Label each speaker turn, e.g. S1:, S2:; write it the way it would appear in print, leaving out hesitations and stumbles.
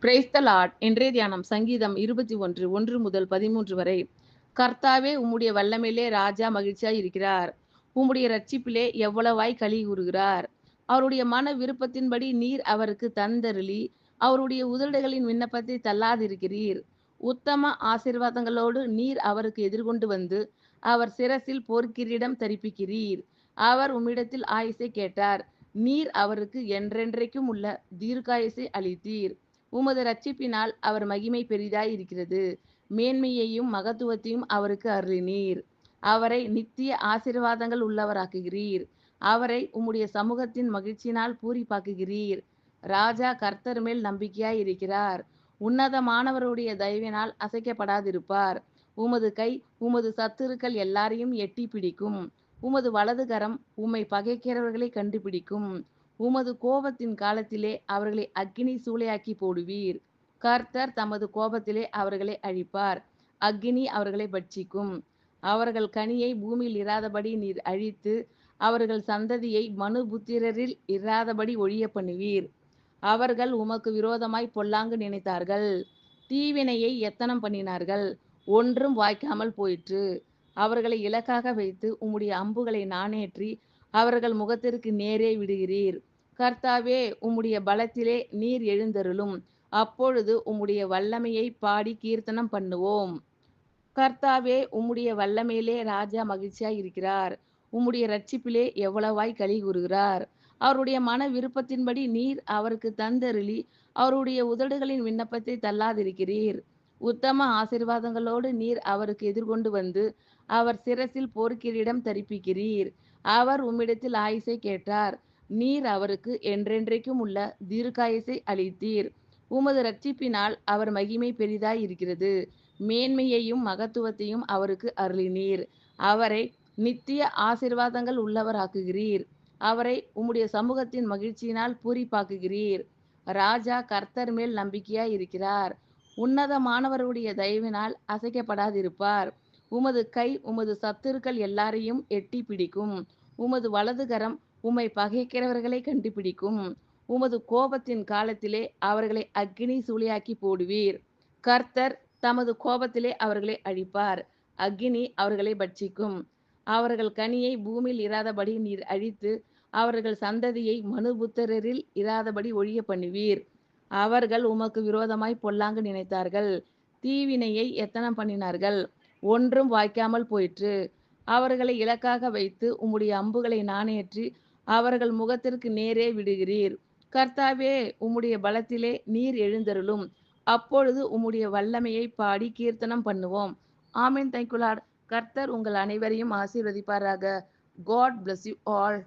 S1: Praise the Lord. இன்றைய தியானம் சங்கீதம் 21 1 முதல் 13 வரை. கர்த்தாவே, உம்முடைய வல்லமையிலே ராஜா மகிழ்ச்சியாய் இருக்கிறார். உம்முடைய இரட்சிப்பிலே எவ்வளவாய் களி கூறுகிறார். அவருடைய மன விருப்பத்தின்படி நீர் அவருக்கு தந்தருளி, அவருடைய உதடுகளின் விண்ணப்பத்தை தள்ளாதிருக்கிறீர். உத்தம ஆசீர்வாதங்களோடு நீர் அவருக்கு எதிர்கொண்டு வந்து, அவர் சிரசில் பொற்கிரீடம் தரிப்பிக்கிறீர். அவர் உம்மிடத்தில் ஆயுசை கேட்டார். நீர் அவருக்கு என்றென்றைக்கும் உள்ள தீர்க்காயுசை அளித்தீர். உமது இரட்சிப்பினால் அவர் மகிமை பெரிதாய் இருக்கிறது. மேன்மையையும் மகத்துவத்தையும் அவருக்கு அருளினீர். அவரை நித்திய ஆசீர்வாதங்கள் உள்ளவராக்குகிறீர். அவரை உம்முடைய சமூகத்தின் மகிழ்ச்சியினால் பூரிப்பாக்குகிறீர். ராஜா கர்த்தர் மேல் நம்பிக்கையாய் இருக்கிறார். உன்னதமானவருடைய தயவினால் அசைக்கப்படாதிருப்பார். உமது கை உமது சத்துருக்கள் எல்லாரையும் எட்டி பிடிக்கும். உமது வலது கரம் உம்மை பகைக்கிறவர்களை கண்டுபிடிக்கும். உமது கோபத்தின் காலத்திலே அவர்களை அக்கினி சூளையாக்கி போடுவீர். கர்த்தர் தமது கோபத்திலே அவர்களை அழிப்பார். அக்கினி அவர்களை பட்சிக்கும். அவர்கள் கனியை பூமியில் இராதபடி நீர் அழித்து, அவர்கள் சந்ததியை மனுபுத்திரரில் இராதபடி ஒழிய பண்ணுவீர். அவர்கள் உமக்கு விரோதமாய் பொல்லாங்கு நினைத்தார்கள். தீவினையை எத்தனம் பண்ணினார்கள். ஒன்றும் வாய்க்காமல் போயிற்று. அவர்களை இலக்காக வைத்து உம்முடைய அம்புகளை நாணேற்றி அவர்கள் முகத்திற்கு நேரே விடுகிறீர். கர்த்தாவே, உம்முடைய பலத்திலே நீர் எழுந்தருளும். அப்பொழுது உம்முடைய வல்லமையை பாடி கீர்த்தனம் பண்ணுவோம். கர்த்தாவே, உம்முடைய வல்லமையிலே ராஜா மகிழ்ச்சியாய் இருக்கிறார். உம்முடைய இரட்சிப்பிலே எவ்வளவாய் களி கூறுகிறார். அவருடைய மன விருப்பத்தின்படி நீர் அவருக்கு தந்தருளி, அவருடைய உதடுகளின் விண்ணப்பத்தை தள்ளாதிருக்கிறீர். உத்தம ஆசீர்வாதங்களோடு நீர் அவருக்கு எதிர்கொண்டு வந்து, அவர் சிரசில் பொற்கிரீடம் தரிப்பிக்கிறீர். அவர் உம்மிடத்தில் ஆயுசை கேட்டார். நீர் அவருக்கு என்றென்றைக்கும் உள்ள தீர்க்காயுசை அளித்தீர். உமது இரட்சிப்பினால் அவர் மகிமை பெரிதாய் இருக்கிறது. மேன்மையையும் மகத்துவத்தையும் அவருக்கு அருளினீர். அவரை நித்திய ஆசீர்வாதங்கள் உள்ளவராக்குகிறீர். அவரை உம்முடைய சமூகத்தின் மகிழ்ச்சியினால் பூரிப்பாக்குகிறீர். ராஜா கர்த்தர் மேல் நம்பிக்கையாய் இருக்கிறார். உன்னதமானவருடைய தயவினால் அசைக்கப்படாதிருப்பார். உமது கை உமது சத்துருக்கள் எல்லாரையும் எட்டி பிடிக்கும். உமது வலது கரம் உம்மை பகைக்கிறவர்களை கண்டுபிடிக்கும். உமது கோபத்தின் காலத்திலே அவர்களை அக்கினி சூளையாக்கி போடுவீர். கர்த்தர் தமது கோபத்திலே அவர்களை அழிப்பார். அக்கினி அவர்களை பட்சிக்கும். அவர்கள் கனியை பூமியில் இராதபடி நீர் அழித்து, அவர்கள் சந்ததியை மனுபுத்திரரில் இராதபடி ஒழிய பண்ணுவீர். அவர்கள் உமக்கு விரோதமாய் பொல்லாங்கு நினைத்தார்கள். தீவினையை எத்தனம் பண்ணினார்கள். ஒன்றும் வாய்க்காமல் போயிற்று. அவர்களை இலக்காக வைத்து உம்முடைய அம்புகளை நாணேற்றி அவர்கள் முகத்திற்கு நேரே விடுகிறீர். கர்த்தாவே, உம்முடைய பலத்திலே நீர் எழுந்தருளும். அப்பொழுது உம்முடைய வல்லமையை பாடி கீர்த்தனம் பண்ணுவோம். ஆமென். Thank you Lord. கர்த்தர் உங்கள் அனைவரையும் ஆசீர்வதிப்பாராக. God bless you all.